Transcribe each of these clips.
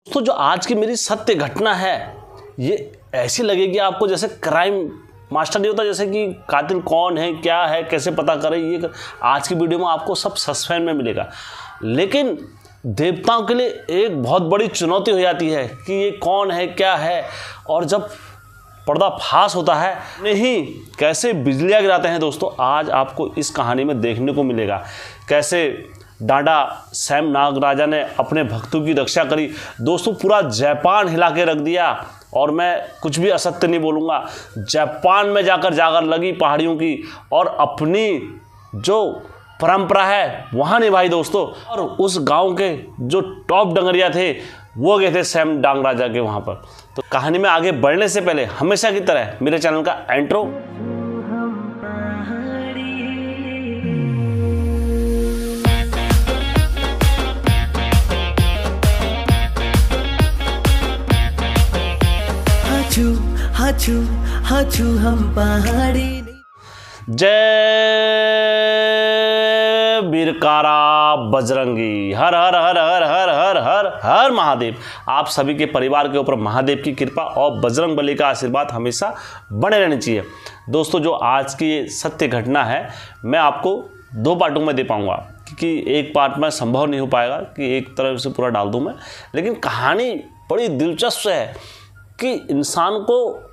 तो जो आज की मेरी सत्य घटना है ये ऐसी लगेगी आपको जैसे क्राइम मास्टर नहीं होता, जैसे कि कातिल कौन है, क्या है, कैसे पता करें, ये आज की वीडियो में आपको सब सस्पेंस में मिलेगा। लेकिन देवताओं के लिए एक बहुत बड़ी चुनौती हो जाती है कि ये कौन है, क्या है, और जब पर्दाफाश होता है नहीं कैसे बिजलियाँ गिराते हैं। दोस्तों आज आपको इस कहानी में देखने को मिलेगा कैसे डांडा सैम नागराजा ने अपने भक्तों की रक्षा करी। दोस्तों पूरा जापान हिला के रख दिया, और मैं कुछ भी असत्य नहीं बोलूँगा। जापान में जाकर लगी पहाड़ियों की, और अपनी जो परंपरा है वहाँ निभाई दोस्तों। और उस गांव के जो टॉप डंगरिया थे वो गए थे सैम नागराजा के वहाँ पर। तो कहानी में आगे बढ़ने से पहले हमेशा की तरह मेरे चैनल का इंट्रो। हाचू हम पहाड़ी। जय बीरकारा बजरंगी, हर हर हर हर हर हर हर हर महादेव। आप सभी के परिवार के ऊपर महादेव की कृपा और बजरंग बली का आशीर्वाद हमेशा बने रहनी चाहिए। दोस्तों जो आज की ये सत्य घटना है मैं आपको दो पार्टों में दे पाऊंगा, क्योंकि एक पार्ट में संभव नहीं हो पाएगा कि एक तरफ से पूरा डाल दूं मैं। लेकिन कहानी बड़ी दिलचस्प है कि इंसान को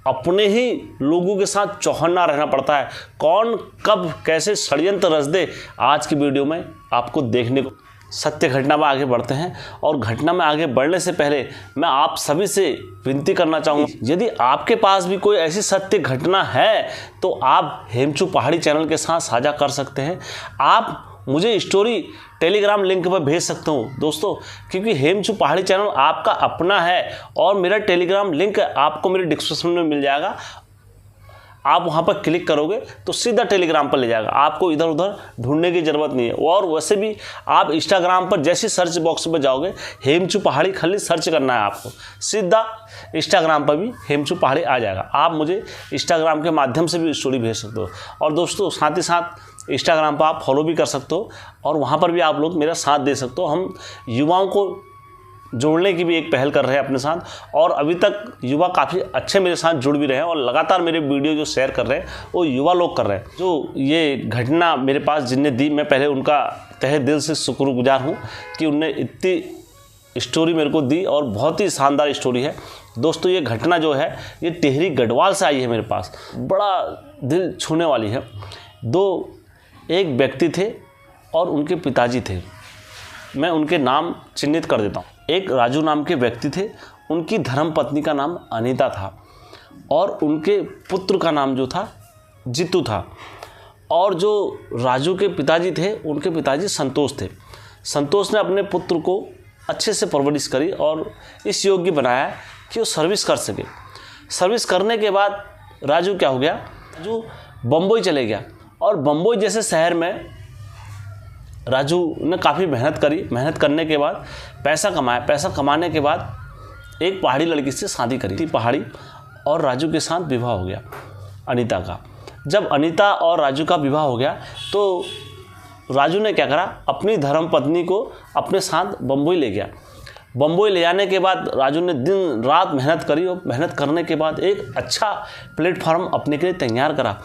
अपने ही लोगों के साथ चौकन्ना रहना पड़ता है। कौन कब कैसे षड्यंत्र रच दे, आज की वीडियो में आपको देखने को। सत्य घटना में आगे बढ़ते हैं, और घटना में आगे बढ़ने से पहले मैं आप सभी से विनती करना चाहूँगा, यदि आपके पास भी कोई ऐसी सत्य घटना है तो आप हेमचू पहाड़ी चैनल के साथ साझा कर सकते हैं। आप मुझे स्टोरी टेलीग्राम लिंक पर भेज सकते हो दोस्तों, क्योंकि हेमचू पहाड़ी चैनल आपका अपना है, और मेरा टेलीग्राम लिंक आपको मेरे डिस्क्रिप्शन में मिल जाएगा। आप वहां पर क्लिक करोगे तो सीधा टेलीग्राम पर ले जाएगा, आपको इधर उधर ढूंढने की ज़रूरत नहीं है। और वैसे भी आप इंस्टाग्राम पर जैसे सर्च बॉक्स में जाओगे हेमचू पहाड़ी खाली सर्च करना है आपको, सीधा इंस्टाग्राम पर भी हेमचू पहाड़ी आ जाएगा। आप मुझे इंस्टाग्राम के माध्यम से भी स्टोरी भेज सकते हो, और दोस्तों साथ ही साथ इंस्टाग्राम पर आप फॉलो भी कर सकते हो, और वहाँ पर भी आप लोग मेरा साथ दे सकते हो। हम युवाओं को जोड़ने की भी एक पहल कर रहे हैं अपने साथ, और अभी तक युवा काफ़ी अच्छे मेरे साथ जुड़ भी रहे हैं, और लगातार मेरे वीडियो जो शेयर कर रहे हैं वो युवा लोग कर रहे हैं। जो ये घटना मेरे पास जिनने दी, मैं पहले उनका तहे दिल से शुक्रगुजार हूँ कि उनने इतनी स्टोरी मेरे को दी, और बहुत ही शानदार स्टोरी है। दोस्तों ये घटना जो है ये टिहरी गढ़वाल से आई है मेरे पास, बड़ा दिल छूने वाली है। एक व्यक्ति थे और उनके पिताजी थे, मैं उनके नाम चिन्हित कर देता हूँ। एक राजू नाम के व्यक्ति थे, उनकी धर्मपत्नी का नाम अनीता था, और उनके पुत्र का नाम जो था जीतू था। और जो राजू के पिताजी थे उनके पिताजी संतोष थे। संतोष ने अपने पुत्र को अच्छे से परवरिश करी और इस योग्य बनाया कि वो सर्विस कर सके। सर्विस करने के बाद राजू क्या हो गया, राजू बम्बई चले गया, और बम्बई जैसे शहर में राजू ने काफ़ी मेहनत करी। मेहनत करने के बाद पैसा कमाया। पैसा कमाने के बाद एक पहाड़ी लड़की से शादी करी थी पहाड़ी, और राजू के साथ विवाह हो गया अनीता का। जब अनीता और राजू का विवाह हो गया तो राजू ने क्या करा, अपनी धर्मपत्नी को अपने साथ बम्बई ले गया। बम्बई ले जाने के बाद राजू ने दिन रात मेहनत करी, और मेहनत करने के बाद एक अच्छा प्लेटफॉर्म अपने के लिए तैयार करा।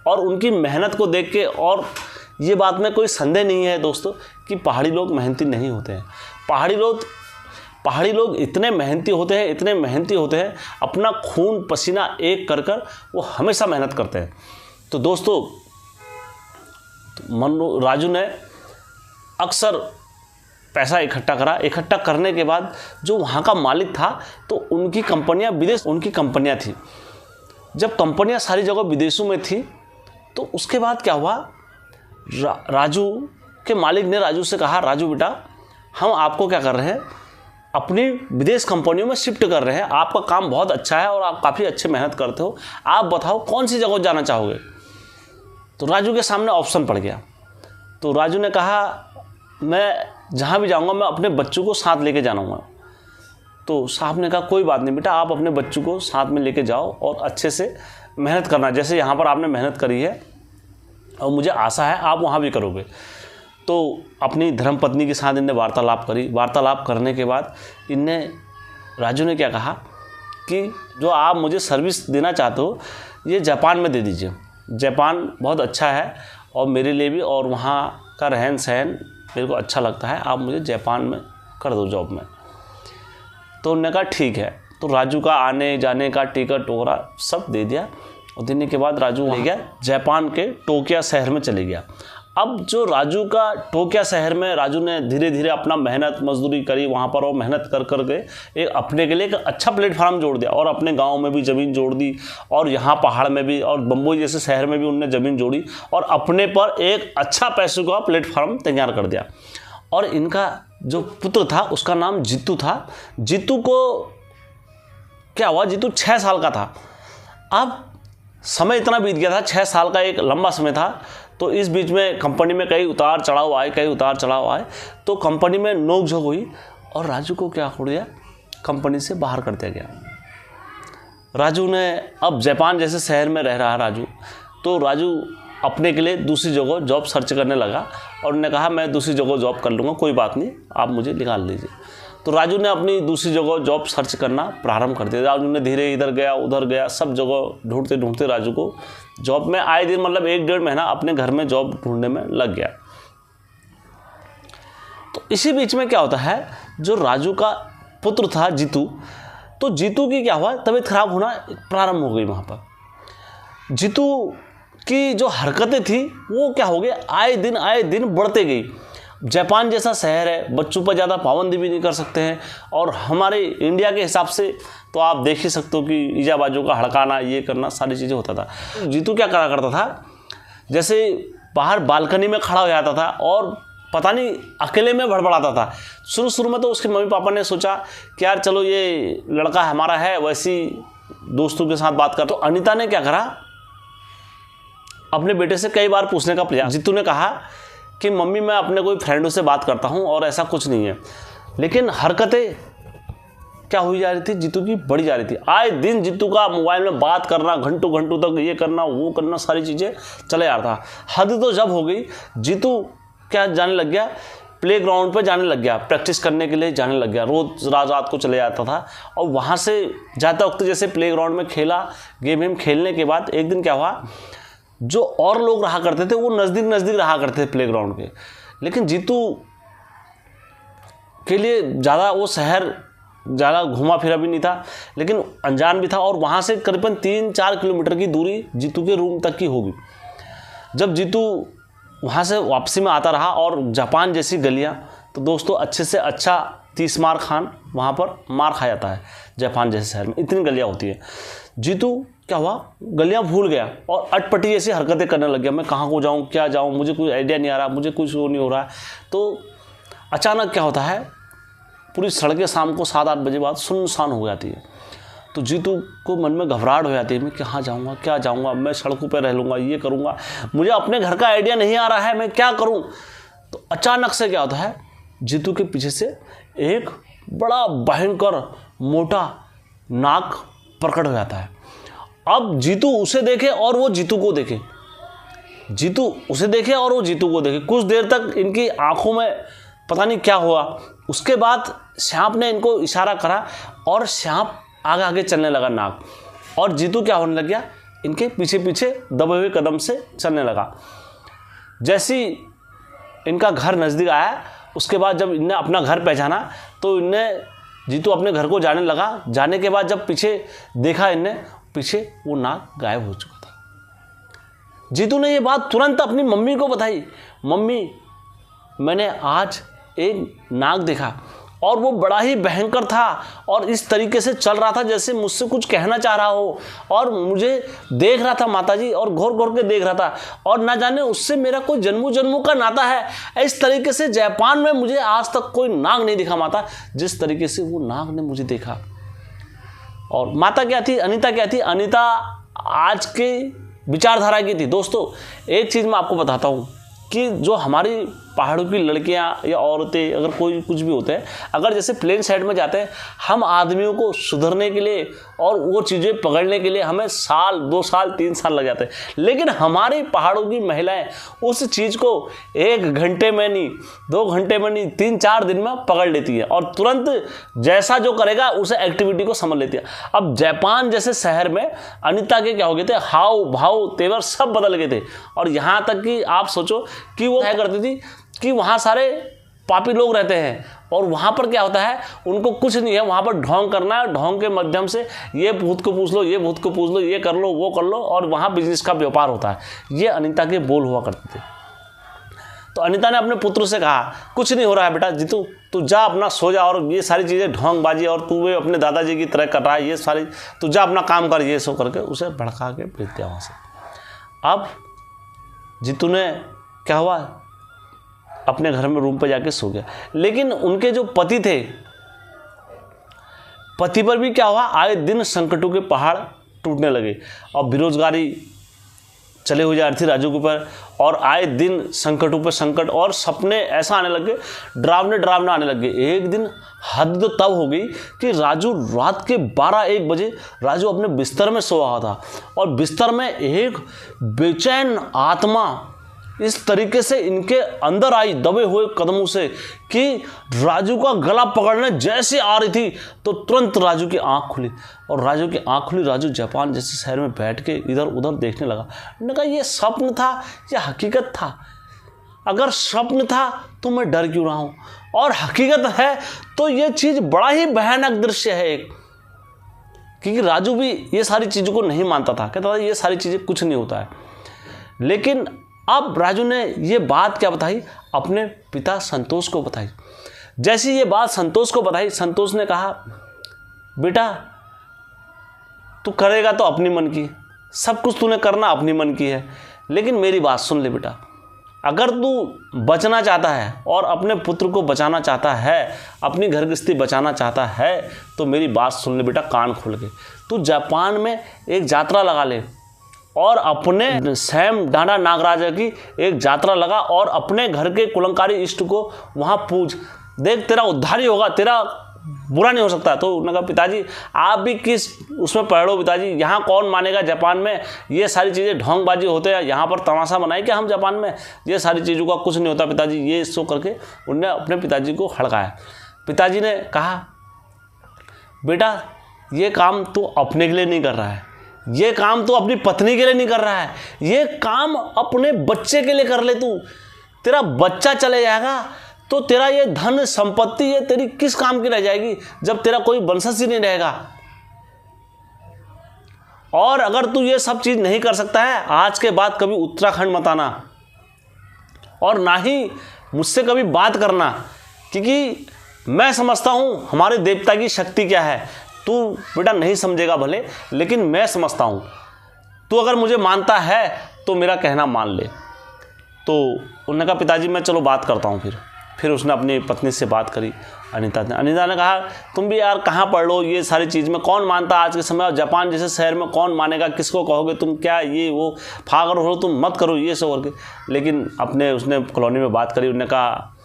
और उनकी मेहनत को देख के, और ये बात में कोई संदेह नहीं है दोस्तों कि पहाड़ी लोग मेहनती नहीं होते हैं। पहाड़ी लोग इतने मेहनती होते हैं, अपना खून पसीना एक कर कर वो हमेशा मेहनत करते हैं। तो दोस्तों राजू ने अक्सर पैसा इकट्ठा करा। इकट्ठा करने के बाद जो वहाँ का मालिक था, तो उनकी कंपनियाँ थी। जब कंपनियाँ सारी जगह विदेशों में थी, तो उसके बाद क्या हुआ, राजू के मालिक ने राजू से कहा, राजू बेटा हम आपको क्या कर रहे हैं, अपनी विदेश कंपनियों में शिफ्ट कर रहे हैं। आपका काम बहुत अच्छा है और आप काफ़ी अच्छे मेहनत करते हो, आप बताओ कौन सी जगह जाना चाहोगे। तो राजू के सामने ऑप्शन पड़ गया। तो राजू ने कहा मैं जहाँ भी जाऊँगा मैं अपने बच्चों को साथ लेके जाऊँगा। तो साहब ने कहा कोई बात नहीं बेटा, आप अपने बच्चों को साथ में लेके जाओ और अच्छे से मेहनत करना, जैसे यहाँ पर आपने मेहनत करी है और मुझे आशा है आप वहाँ भी करोगे। तो अपनी धर्मपत्नी के साथ इनने वार्तालाप करी। वार्तालाप करने के बाद इनने राजू ने क्या कहा कि जो आप मुझे सर्विस देना चाहते हो ये जापान में दे दीजिए, जापान बहुत अच्छा है और मेरे लिए भी, और वहाँ का रहन सहन मेरे को अच्छा लगता है, आप मुझे जापान में कर दो जॉब में। तो उन्होंने कहा ठीक है। तो राजू का आने जाने का टिकट वगैरह सब दे दिया और देने के बाद राजू ले गया जापान के टोक्यो शहर में चले गया। अब जो राजू का टोक्यो शहर में राजू ने धीरे धीरे अपना मेहनत मजदूरी करी वहाँ पर, और मेहनत कर कर के एक अपने के लिए एक अच्छा प्लेटफार्म जोड़ दिया और अपने गांव में भी ज़मीन जोड़ दी और यहाँ पहाड़ में भी और बम्बई जैसे शहर में भी उनने ज़मीन जोड़ी और अपने पर एक अच्छा पैसों का प्लेटफार्म तैयार कर दिया। और इनका जो पुत्र था उसका नाम जीतू था। जीतू को क्या हुआ, जीतू 6 साल का था। अब समय इतना बीत गया था, 6 साल का एक लंबा समय था। तो इस बीच में कंपनी में कई उतार चढ़ाव आए, तो कंपनी में नोकझोंक हुई और राजू को क्या हो गया, कंपनी से बाहर कर दिया गया। राजू ने अब जापान जैसे शहर में रह रहा राजू, तो राजू अपने के लिए दूसरी जगह जॉब सर्च करने लगा और उन्होंने कहा मैं दूसरी जगह जॉब कर लूँगा, कोई बात नहीं, आप मुझे निकाल लीजिए। तो राजू ने अपनी दूसरी जगह जॉब सर्च करना प्रारंभ कर दिया। राजू ने धीरे इधर गया उधर गया, सब जगह ढूंढते ढूंढते राजू को जॉब में आए दिन मतलब 1-1.5 महीना अपने घर में जॉब ढूंढने में लग गया। तो इसी बीच में क्या होता है, जो राजू का पुत्र था जीतू, तो जीतू की क्या हुआ, तबीयत खराब होना प्रारंभ हो गई। वहाँ पर जीतू की जो हरकतें थी वो क्या हो गई, आए दिन बढ़ते गई। जापान जैसा शहर है, बच्चों पर ज़्यादा पाबंदी भी नहीं कर सकते हैं, और हमारे इंडिया के हिसाब से तो आप देख ही सकते हो कि ईजाबाजों का हड़काना ये करना सारी चीज़ें होता था। जीतू क्या करा करता था, जैसे बाहर बालकनी में खड़ा हो जाता था और पता नहीं अकेले में बड़बड़ाता था। शुरू में तो उसके मम्मी पापा ने सोचा कि यार चलो ये लड़का हमारा है, वैसी दोस्तों के साथ बात कर। तो अनीता ने क्या करा, अपने बेटे से कई बार पूछने का प्रयास। जीतू ने कहा कि मम्मी मैं अपने कोई फ्रेंडों से बात करता हूँ और ऐसा कुछ नहीं है, लेकिन हरकतें क्या हुई जा रही थी, जीतू की बढ़ी जा रही थी। आए दिन जीतू का मोबाइल में बात करना, घंटों तक ये करना वो करना, सारी चीज़ें चले आ रहा था। हद तो जब हो गई, जीतू क्या जाने लग गया, प्लेग्राउंड पे जाने लग गया, प्रैक्टिस करने के लिए जाने लग गया। रोज़ रात को चले जाता था और वहाँ से जाते वक्त जैसे प्लेग्राउंड में खेला, गेम खेलने के बाद एक दिन क्या हुआ, जो और लोग रहा करते थे वो नज़दीक रहा करते थे प्लेग्राउंड के, लेकिन जीतू के लिए ज़्यादा वो शहर ज़्यादा घुमा फिरा भी नहीं था, लेकिन अनजान भी था, और वहाँ से करीबन 3-4 किलोमीटर की दूरी जीतू के रूम तक की होगी। जब जीतू वहाँ से वापसी में आता रहा और जापान जैसी गलियाँ, तो दोस्तों अच्छे से अच्छा 30 मार खान वहाँ पर मार खा जाता है। जापान जैसे शहर में इतनी गलियाँ होती है। जीतू क्या हुआ, गलियाँ भूल गया और अटपटी ऐसी हरकतें करने लग गया। मैं कहाँ को जाऊँ, क्या जाऊँ, मुझे कोई आइडिया नहीं आ रहा, मुझे कुछ वो नहीं हो रहा है। तो अचानक क्या होता है, पूरी सड़कें शाम को 7-8 बजे बाद सुनसान हो जाती है। तो जीतू को मन में घबराहट हो जाती है, मैं कहाँ जाऊँगा, क्या जाऊँगा, मैं सड़कों पर रह लूँगा, ये करूँगा, मुझे अपने घर का आइडिया नहीं आ रहा है, मैं क्या करूँ। तो अचानक से क्या होता है, जीतू के पीछे से एक बड़ा भयंकर मोटा नाग प्रकट हो जाता है। अब जीतू उसे देखे और वो जीतू को देखे, जीतू उसे देखे और वो जीतू को देखे। कुछ देर तक इनकी आंखों में पता नहीं क्या हुआ। उसके बाद सांप ने इनको इशारा करा और सांप आगे चलने लगा नाग, और जीतू क्या होने लग गया, इनके पीछे दबे हुए कदम से चलने लगा। जैसी इनका घर नज़दीक आया, उसके बाद जब इनने अपना घर पहचाना तो इनने जीतू अपने घर को जाने लगा। जाने के बाद जब पीछे देखा इनने, पीछे वो नाग गायब हो चुका था। जीतू ने ये बात तुरंत अपनी मम्मी को बताई, मम्मी मैंने आज एक नाग देखा और वो बड़ा ही भयंकर था और इस तरीके से चल रहा था जैसे मुझसे कुछ कहना चाह रहा हो, और मुझे देख रहा था माताजी, और घोर के देख रहा था, और ना जाने उससे मेरा कोई जन्मों का नाता है। इस तरीके से जापान में मुझे आज तक कोई नाग नहीं दिखा माता, जिस तरीके से वो नाग ने मुझे देखा। और माता क्या थी, अनीता क्या थी, अनीता आज के विचारधारा की थी। दोस्तों एक चीज़ मैं आपको बताता हूँ कि जो हमारी पहाड़ों की लड़कियां या औरतें, अगर कोई कुछ भी होता है, अगर जैसे प्लेन साइड में जाते हैं, हम आदमियों को सुधरने के लिए और वो चीज़ें पकड़ने के लिए हमें साल 2 साल 3 साल लग जाते हैं, लेकिन हमारी पहाड़ों की महिलाएं उस चीज़ को 1 घंटे में नहीं, 2 घंटे में नहीं, 3-4 दिन में पकड़ लेती है और तुरंत जैसा जो करेगा उसे एक्टिविटी को समझ लेती है। अब जापान जैसे शहर में अनीता के क्या हो गए थे, हाव भाव तेवर सब बदल गए थे। और यहाँ तक कि आप सोचो कि वो क्या करती थी कि वहाँ सारे पापी लोग रहते हैं और वहाँ पर क्या होता है, उनको कुछ नहीं है, वहाँ पर ढोंग करना है, ढोंग के माध्यम से ये भूत को पूछ लो, ये भूत को पूछ लो, ये कर लो, वो कर लो, और वहाँ बिजनेस का व्यापार होता है। ये अनीता के बोल हुआ करते थे। तो अनीता ने अपने पुत्र से कहा, कुछ नहीं हो रहा है बेटा जीतू, तू जा अपना सो जा, और ये सारी चीज़ें ढोंगबाजी और तू वे अपने दादाजी की तरह कर रहा है, ये सारी तू जा अपना काम कर, ये सो करके उसे भड़का के भेज दिया वहाँ से। अब जीतू ने क्या हुआ, अपने घर में रूम पर जाके सो गया। लेकिन उनके जो पति थे, पति पर भी क्या हुआ, आए दिन संकटों के पहाड़ टूटने लगे और बेरोजगारी चले हुए जा रही थी राजू के ऊपर, और आए दिन संकटों पर संकट, और सपने ऐसा आने लगे, डरावने आने लगे। एक दिन हद तो तब हो गई कि राजू रात के 12-1 बजे राजू अपने बिस्तर में सोया हुआ था और बिस्तर में एक बेचैन आत्मा इस तरीके से इनके अंदर आई दबे हुए कदमों से कि राजू का गला पकड़ने जैसे आ रही थी, तो तुरंत राजू की आंख खुली, और राजू की आंख खुली, राजू जापान जैसे शहर में बैठ के इधर उधर देखने लगा। उन्होंने कहा ये स्वप्न था या हकीकत था? अगर स्वप्न था तो मैं डर क्यों रहा हूँ, और हकीकत है तो ये चीज़ बड़ा ही भयानक दृश्य है एक, क्योंकि राजू भी ये सारी चीज़ों को नहीं मानता था, कहता था ये सारी चीज़ें कुछ नहीं होता है। लेकिन अब राजू ने ये बात क्या बताई, अपने पिता संतोष को बताई। जैसी ये बात संतोष को बताई, संतोष ने कहा, बेटा तू करेगा तो अपनी मन की, सब कुछ तूने करना अपनी मन की है, लेकिन मेरी बात सुन ले बेटा, अगर तू बचना चाहता है और अपने पुत्र को बचाना चाहता है, अपनी घर गृहस्थी बचाना चाहता है, तो मेरी बात सुन ले बेटा कान खोल के। तू जापान में एक यात्रा लगा ले और अपने सैम डांडा नागराजा की एक यात्रा लगा और अपने घर के कुलंकारी इष्ट को वहाँ पूज, देख तेरा उद्धार ही होगा, तेरा बुरा नहीं हो सकता। तो उन्होंने कहा पिताजी आप भी किस उसमें पढ़ो पिताजी, यहाँ कौन मानेगा, जापान में ये सारी चीज़ें ढोंगबाजी होते हैं, यहाँ पर तमाशा बनाए क्या हम जापान में, ये सारी चीज़ों का कुछ नहीं होता पिताजी, ये सो करके उनने अपने पिताजी को हड़काया। पिताजी ने कहा बेटा ये काम तू अपने के लिए नहीं कर रहा है, ये काम तो अपनी पत्नी के लिए नहीं कर रहा है, ये काम अपने बच्चे के लिए कर ले। तू तेरा बच्चा चले जाएगा तो तेरा ये धन संपत्ति ये तेरी किस काम की रह जाएगी, जब तेरा कोई वंशज ही नहीं रहेगा। और अगर तू ये सब चीज नहीं कर सकता है, आज के बाद कभी उत्तराखंड मत आना और ना ही मुझसे कभी बात करना, क्योंकि मैं समझता हूं हमारे देवता की शक्ति क्या है। तू बेटा नहीं समझेगा भले, लेकिन मैं समझता हूँ। तू अगर मुझे मानता है तो मेरा कहना मान ले। तो उन्होंने कहा पिताजी मैं चलो बात करता हूँ। फिर उसने अपनी पत्नी से बात करी अनीता ने कहा तुम भी यार कहाँ पढ़ लो ये सारी चीज़ में, कौन मानता आज के समय, जापान जैसे शहर में कौन मानेगा, किसको कहोगे तुम, क्या ये वो फागर हो तुम मत करो ये सब करके। लेकिन उसने कॉलोनी में बात करी, उन्होंने कहा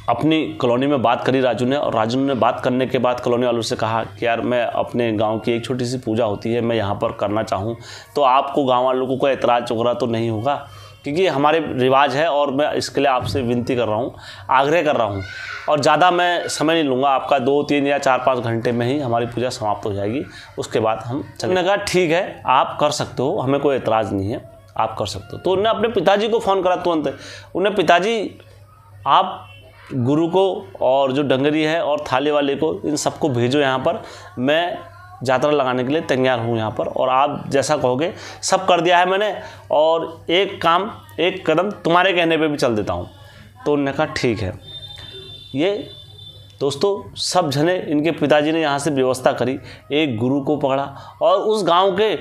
अपनी कॉलोनी में बात करी राजू ने, और राजू ने बात करने के बाद कॉलोनी वालों से कहा कि यार मैं अपने गांव की एक छोटी सी पूजा होती है, मैं यहाँ पर करना चाहूँ, तो आपको गांव वालों को कोई एतराज़ वगैरह तो नहीं होगा, क्योंकि हमारे रिवाज है और मैं इसके लिए आपसे विनती कर रहा हूँ, आग्रह कर रहा हूँ, और ज़्यादा मैं समय नहीं लूँगा आपका, 2-3 या 4-5 घंटे में ही हमारी पूजा समाप्त हो जाएगी, उसके बाद हम चलेंगे। उन्होंने कहा ठीक है आप कर सकते हो, हमें कोई एतराज़ नहीं है, आप कर सकते हो। तो उन्होंने अपने पिताजी को फ़ोन करा तुरंत, उन्हें पिताजी आप गुरु को और जो डंगरी है और थाली वाले को इन सबको भेजो यहाँ पर, मैं यात्रा लगाने के लिए तैयार हूँ यहाँ पर, और आप जैसा कहोगे सब कर दिया है मैंने, और एक कदम तुम्हारे कहने पे भी चल देता हूँ। तो उन्होंने कहा ठीक है। ये दोस्तों सब जने इनके पिताजी ने यहाँ से व्यवस्था करी, एक गुरु को पकड़ा और उस गांव के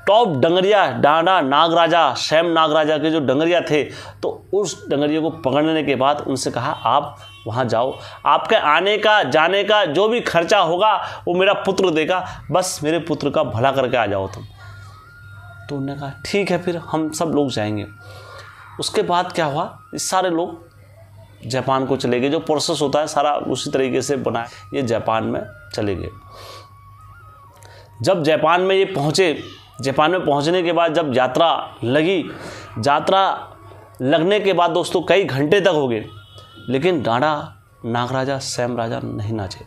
टॉप डंगरिया डांडा नागराजा सैम नागराजा के जो डंगरिया थे, तो उस डंगरिया को पकड़ने के बाद उनसे कहा आप वहाँ जाओ, आपके आने का जाने का जो भी खर्चा होगा वो मेरा पुत्र देगा, बस मेरे पुत्र का भला करके आ जाओ तुम। तो उन्होंने कहा ठीक है फिर हम सब लोग जाएंगे। उसके बाद क्या हुआ, इस सारे लोग जापान को चले गए। जो प्रोसेस होता है सारा उसी तरीके से बना है, ये जापान में चले गए। जब जापान में ये पहुँचे, जापान में पहुँचने के बाद जब यात्रा लगी, यात्रा लगने के बाद दोस्तों कई घंटे तक हो गए, लेकिन डांडा नागराजा सैम राजा नहीं नाचे।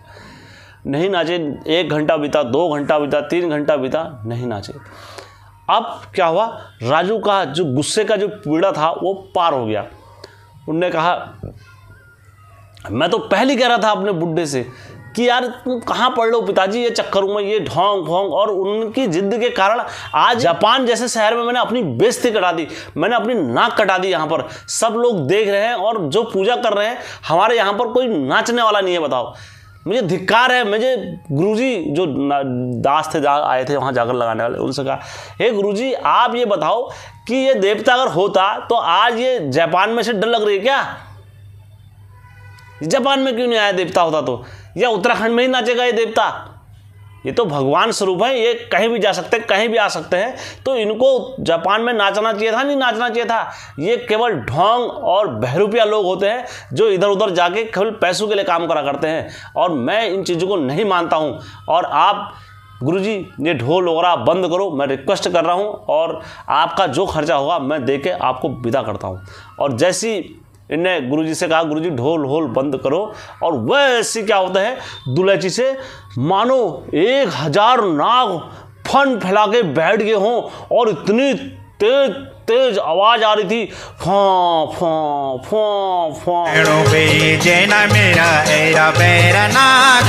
1 घंटा बीता, 2 घंटा बीता, 3 घंटा बीता, नहीं नाचे। अब क्या हुआ, राजू का जो गुस्से का जो पीड़ा था वो पार हो गया। उनने कहा, मैं तो पहले कह रहा था अपने बुड्ढे से कि यार तुम कहाँ पढ़ लो पिताजी ये चक्करों में, ये ढोंग ढोंग, और उनकी जिद के कारण आज जापान जैसे शहर में मैंने अपनी बेइज्जती कटा दी, मैंने अपनी नाक कटा दी। यहाँ पर सब लोग देख रहे हैं और जो पूजा कर रहे हैं, हमारे यहाँ पर कोई नाचने वाला नहीं है। बताओ, मुझे धिक्कार है। मुझे गुरुजी जो दास थे जहाँ आए थे वहाँ जाकर लगाने वाले, उनसे कहा, हे गुरुजी आप ये बताओ कि ये देवता अगर होता तो आज ये जापान में से डर लग रही है क्या? जापान में क्यों नहीं आया देवता होता तो? या उत्तराखंड में ही नाचेगा ये देवता? ये तो भगवान स्वरूप है, ये कहीं भी जा सकते हैं, कहीं भी आ सकते हैं। तो इनको जापान में नाचना चाहिए था, नहीं नाचना चाहिए था? ये केवल ढोंग और बहरूपिया लोग होते हैं जो इधर उधर जाके केवल पैसों के लिए काम करा करते हैं, और मैं इन चीज़ों को नहीं मानता हूँ। और आप गुरुजी ये ढोल वगैरह बंद करो, मैं रिक्वेस्ट कर रहा हूँ, और आपका जो खर्चा होगा मैं दे के आपको विदा करता हूँ। और जैसी इनने गुरुजी से कहा, गुरुजी ढोल होल बंद करो, और वैसे क्या होता है, दुलैची से मानो 1000 नाग फन फैला के बैठ गए हों, और इतनी तेज तेज आवाज आ रही थी, फॉ फॉ फॉ फॉ। जेना मेरा एरा बेरा नाग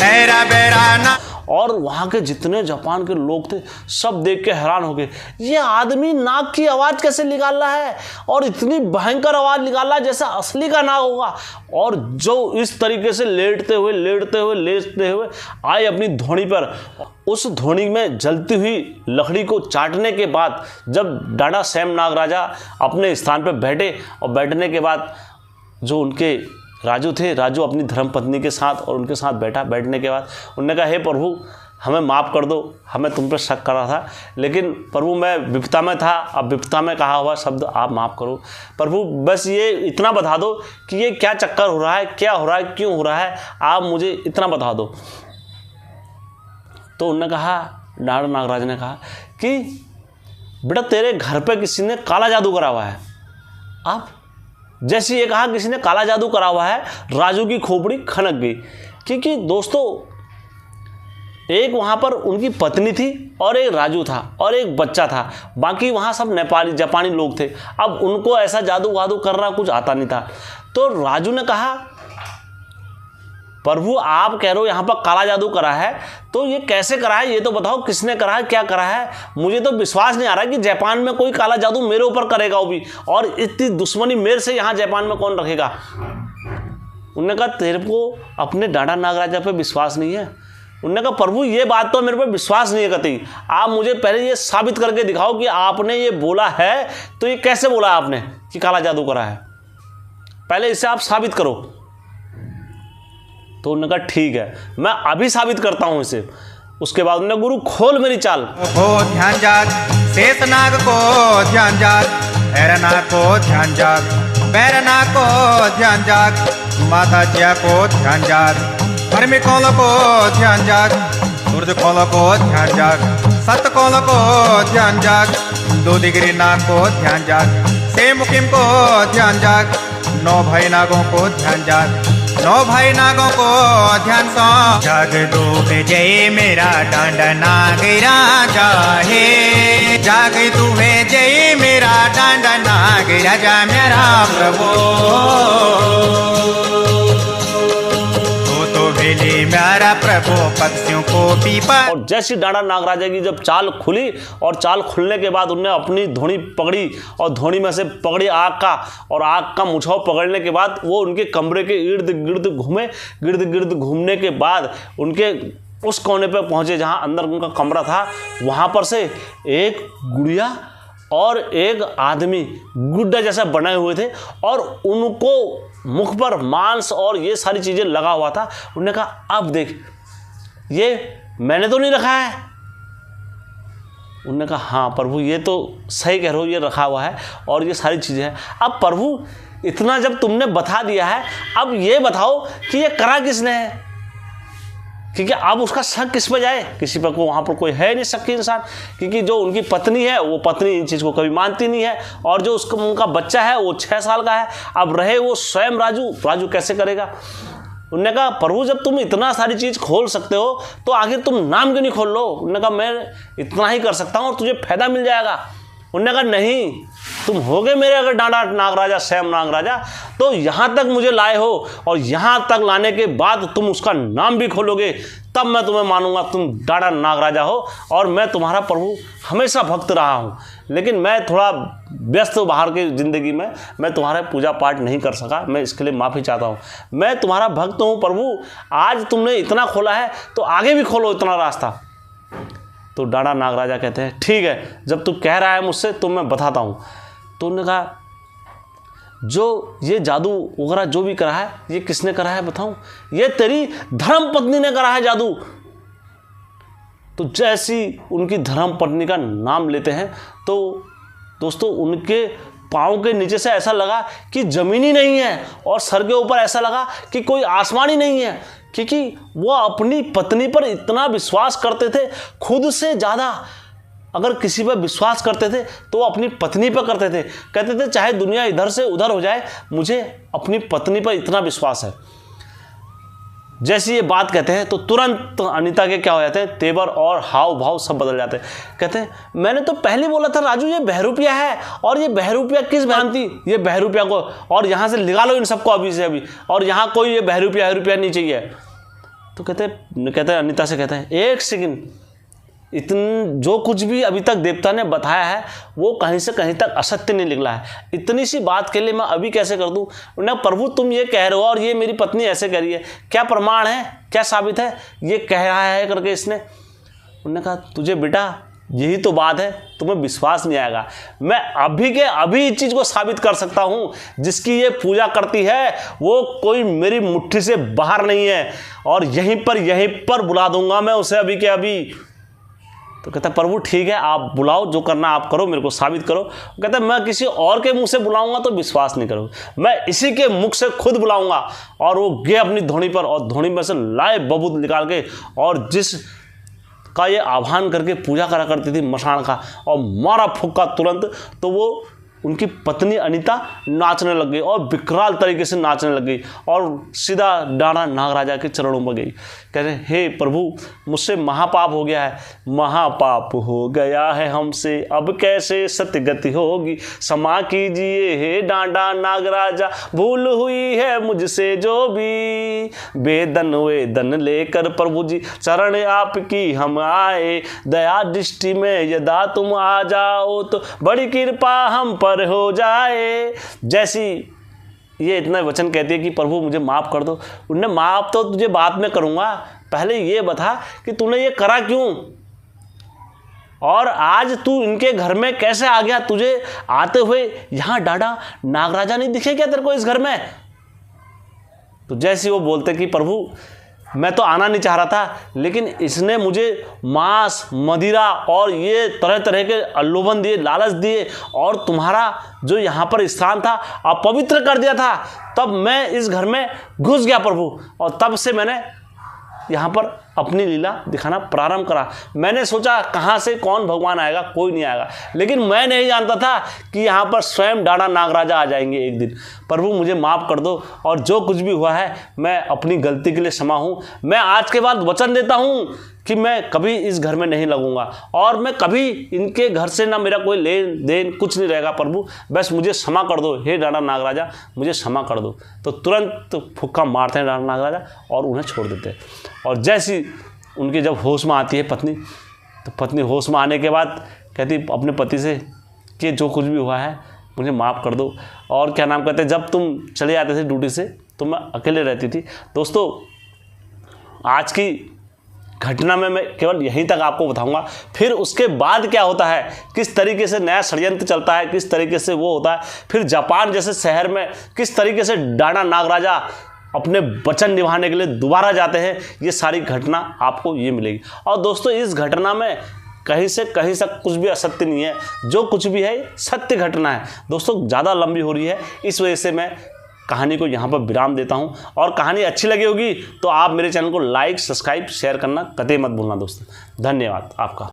एरा बेरा ना। और वहाँ के जितने जापान के लोग थे सब देख के हैरान हो गए, ये आदमी नाग की आवाज़ कैसे निकाल रहा है, और इतनी भयंकर आवाज़ निकाल रहा है जैसा असली का नाग होगा। और जो इस तरीके से लेटते हुए आए अपनी धोनी पर, उस धोनी में जलती हुई लकड़ी को चाटने के बाद जब डांडा सैम नागराजा अपने स्थान पर बैठे, और बैठने के बाद जो उनके राजू थे, राजू अपनी धर्मपत्नी के साथ और उनके साथ बैठा। बैठने के बाद उन्होंने कहा, हे प्रभु हमें माफ़ कर दो, हमें तुम पर शक कर रहा था, लेकिन प्रभु मैं विपता में था, अब विपता में कहा हुआ शब्द आप माफ़ करो। प्रभु बस ये इतना बता दो कि ये क्या चक्कर हो रहा है, क्या हो रहा है, क्यों हो रहा है, आप मुझे इतना बता दो। तो उन्होंने कहा, डांडा नागराज ने कहा कि बेटा तेरे घर पे किसी ने काला जादू करा हुआ है। आप जैसे ये कहा किसी ने काला जादू करा हुआ है, राजू की खोपड़ी खनक गई, क्योंकि दोस्तों एक वहाँ पर उनकी पत्नी थी और एक राजू था और एक बच्चा था, बाकी वहाँ सब नेपाली जापानी लोग थे। अब उनको ऐसा जादू वादू करना कुछ आता नहीं था। तो राजू ने कहा, प्रभु आप कह रहे हो यहाँ पर काला जादू करा है, तो ये कैसे करा है, ये तो बताओ किसने करा है, क्या करा है? मुझे तो विश्वास नहीं आ रहा कि जापान में कोई काला जादू मेरे ऊपर करेगा वो भी, और इतनी दुश्मनी मेरे से यहाँ जापान में कौन रखेगा? उन्होंने कहा तेरे को अपने डांडा नागराजा पे विश्वास नहीं है? उन्होंने कहा प्रभु ये बात तो मेरे पे विश्वास नहीं है कतई, आप मुझे पहले ये साबित करके दिखाओ कि आपने ये बोला है, तो ये कैसे बोला आपने कि काला जादू करा है, पहले इसे आप साबित करो। तो उन्होंने कहा ठीक है, मैं अभी साबित करता हूं इसे। उसके बाद उन्होंने, गुरु खोल मेरी चाल। को ध्यान जाग, शेषनाग को ध्यान जाग, ऐरना को ध्यान जाग, बैरना को ध्यान जाग, माता जिया को ध्यान जाग, धर्मी कौल को ध्यान जाग, सूरज कौल को ध्यान जाग, सत कौल को ध्यान जाग, दूधिगिरी नाग को ध्यान जाग, से मुकिम को ध्यान जाग, 9 भाई नागों को ध्यान जाग, 9 भाई नागों को ध्यान सो। जाग डूब जय मेरा डांडा नाग राजा है, जाग तू है जय मेरा डांडा नाग राजा मेरा प्रभु, तो भेली मेरा प्रभु पक्षियों को पीपा। और जैसी डांडा नागराजा की जब चाल खुली, और चाल खुलने के बाद उनने अपनी धोनी पकड़ी, और धोनी में से पकड़ी आग का, और आग का मुछाव पकड़ने के बाद वो उनके कमरे के इर्द गिर्द घूमे। गिर्द गिर्द घूमने के बाद उनके उस कोने पे पहुंचे जहां अंदर उनका कमरा था। वहां पर से एक गुड़िया और एक आदमी गुड्डा जैसा बनाए हुए थे, और उनको मुख पर मांस और ये सारी चीज़ें लगा हुआ था। उन्होंने कहा अब देख, ये मैंने तो नहीं रखा है, उन्होंने कहा हाँ प्रभु ये तो सही कह रहे हो, ये रखा हुआ है और ये सारी चीज़ें हैं। अब प्रभु इतना जब तुमने बता दिया है, अब ये बताओ कि ये करा किसने है, क्योंकि अब उसका शक किस पर जाए, किसी पर को वहाँ पर कोई है नहीं शक इंसान, क्योंकि जो उनकी पत्नी है वो पत्नी इन चीज़ को कभी मानती नहीं है, और जो उसका उनका बच्चा है वो 6 साल का है। अब रहे वो स्वयं राजू कैसे करेगा। उन्होंने कहा प्रभु जब तुम इतना सारी चीज़ खोल सकते हो तो आखिर तुम नाम क्यों नहीं खोल लो। उन्होंने कहा मैं इतना ही कर सकता हूँ और तुझे फायदा मिल जाएगा। उन्होंने कहा नहीं, तुम होगे मेरे अगर डांडा नागराजा स्वयं नागराजा तो यहाँ तक मुझे लाए हो, और यहाँ तक लाने के बाद तुम उसका नाम भी खोलोगे, तब मैं तुम्हें मानूंगा तुम डांडा नागराजा हो और मैं तुम्हारा प्रभु हमेशा भक्त रहा हूँ। लेकिन मैं थोड़ा व्यस्त हूँ बाहर की ज़िंदगी में, मैं तुम्हारा पूजा पाठ नहीं कर सका, मैं इसके लिए माफ़ी चाहता हूँ। मैं तुम्हारा भक्त हूँ प्रभु, आज तुमने इतना खोला है तो आगे भी खोलो इतना रास्ता। तो डांडा नागराजा कहते हैं ठीक है, जब तू कह रहा है मुझसे तो मैं बताता हूँ। तो उन्होंने कहा जो ये जादू वगैरह जो भी करा है ये किसने करा है बताऊं। ये तेरी धर्म पत्नी ने करा है जादू। तो जैसी उनकी धर्म पत्नी का नाम लेते हैं तो दोस्तों उनके पाँव के नीचे से ऐसा लगा कि ज़मीन ही नहीं है, और सर के ऊपर ऐसा लगा कि कोई आसमान ही नहीं है, क्योंकि वो अपनी पत्नी पर इतना विश्वास करते थे, खुद से ज़्यादा अगर किसी पर विश्वास करते थे तो वो अपनी पत्नी पर करते थे। कहते थे चाहे दुनिया इधर से उधर हो जाए, मुझे अपनी पत्नी पर इतना विश्वास है। जैसे ये बात कहते हैं तो तुरंत अनीता के क्या हो जाते हैं, तेवर और हाव भाव सब बदल जाते हैं। कहते हैं मैंने तो पहले बोला था राजू ये बहरूपिया है, और ये बहरूपिया किस बहनती, ये बहरूपिया को और यहाँ से निकालो इन सबको अभी से अभी, और यहाँ कोई ये बहरूपिया नहीं चाहिए। तो कहते हैं अनीता से कहते हैं एक सेकेंड, जो कुछ भी अभी तक देवता ने बताया है वो कहीं से कहीं तक असत्य नहीं निकला है, इतनी सी बात के लिए मैं अभी कैसे कर दूं। उन्हें प्रभु तुम ये कह रहे हो और ये मेरी पत्नी ऐसे कह रही है, क्या प्रमाण है, क्या साबित है ये कह रहा है करके इसने। उन्होंने कहा तुझे बेटा यही तो बात है, तुम्हें विश्वास नहीं आएगा। मैं अभी के अभी इस चीज़ को साबित कर सकता हूँ, जिसकी ये पूजा करती है वो कोई मेरी मुट्ठी से बाहर नहीं है, और यहीं पर बुला दूंगा मैं उसे अभी के अभी। तो कहता प्रभु ठीक है आप बुलाओ, जो करना आप करो, मेरे को साबित करो। कहता मैं किसी और के मुंह से बुलाऊंगा तो विश्वास नहीं करोगे, मैं इसी के मुख से खुद बुलाऊंगा। और वो गए अपनी धोनी पर और धोनी में से लाए बबूत निकाल के, और जिस का ये आह्वान करके पूजा करा करती थी मशान का, और मारा फूका तुरंत, तो वो उनकी पत्नी अनीता नाचने लग गई और विकराल तरीके से नाचने लग गई और सीधा डांडा नागराजा के चरणों में गई। कह रहे हे प्रभु मुझसे महापाप हो गया है, महापाप हो गया है हमसे, अब कैसे सतगति होगी, क्षमा कीजिए हे डांडा नागराजा, भूल हुई है मुझसे जो भी, वेदन लेकर प्रभु जी चरण आपकी हम आए, दया दृष्टि में यदा तुम आ जाओ तो बड़ी कृपा हम पर हो जाए। जैसी ये इतना वचन कहती है कि प्रभु मुझे माफ़ कर दो, उन्हें माफ़ तो तुझे बाद में करूँगा, पहले ये बता कि तूने ये करा क्यों, और आज तू इनके घर में कैसे आ गया, तुझे आते हुए यहाँ डांडा नागराजा नहीं दिखे क्या तेरे को इस घर में। तो जैसे वो बोलते कि प्रभु मैं तो आना नहीं चाह रहा था, लेकिन इसने मुझे मांस मदिरा और ये तरह तरह के अल्लोभन दिए, लालच दिए, और तुम्हारा जो यहाँ पर स्थान था अपवित्र कर दिया था, तब मैं इस घर में घुस गया प्रभु, और तब से मैंने यहाँ पर अपनी लीला दिखाना प्रारंभ करा। मैंने सोचा कहाँ से कौन भगवान आएगा, कोई नहीं आएगा, लेकिन मैं नहीं जानता था कि यहाँ पर स्वयं डांडा नागराजा आ जाएंगे एक दिन। प्रभु मुझे माफ़ कर दो, और जो कुछ भी हुआ है मैं अपनी गलती के लिए क्षमा हूँ। मैं आज के बाद वचन देता हूँ कि मैं कभी इस घर में नहीं लगूंगा, और मैं कभी इनके घर से ना मेरा कोई लेन देन कुछ नहीं रहेगा प्रभु, बस मुझे क्षमा कर दो हे डांडा नागराजा, मुझे क्षमा कर दो। तो तुरंत फुक्का मारते हैं डांडा नागराजा और उन्हें छोड़ देते हैं। और जैसी उनकी जब होश में आती है पत्नी, तो पत्नी होश में आने के बाद कहती अपने पति से कि जो कुछ भी हुआ है मुझे माफ़ कर दो। और क्या नाम कहते हैं, जब तुम चले जाते थे ड्यूटी से तो मैं अकेले रहती थी। दोस्तों आज की घटना में मैं केवल यहीं तक आपको बताऊंगा, फिर उसके बाद क्या होता है, किस तरीके से नया षड्यंत्र चलता है, किस तरीके से वो होता है, फिर जापान जैसे शहर में किस तरीके से डांडा नागराजा अपने वचन निभाने के लिए दोबारा जाते हैं, ये सारी घटना आपको ये मिलेगी। और दोस्तों इस घटना में कहीं से कहीं तक कुछ भी असत्य नहीं है, जो कुछ भी है सत्य घटना है। दोस्तों ज़्यादा लंबी हो रही है, इस वजह से मैं कहानी को यहाँ पर विराम देता हूँ। और कहानी अच्छी लगी होगी तो आप मेरे चैनल को लाइक, सब्सक्राइब, शेयर करना कतई मत भूलना दोस्तों। धन्यवाद आपका।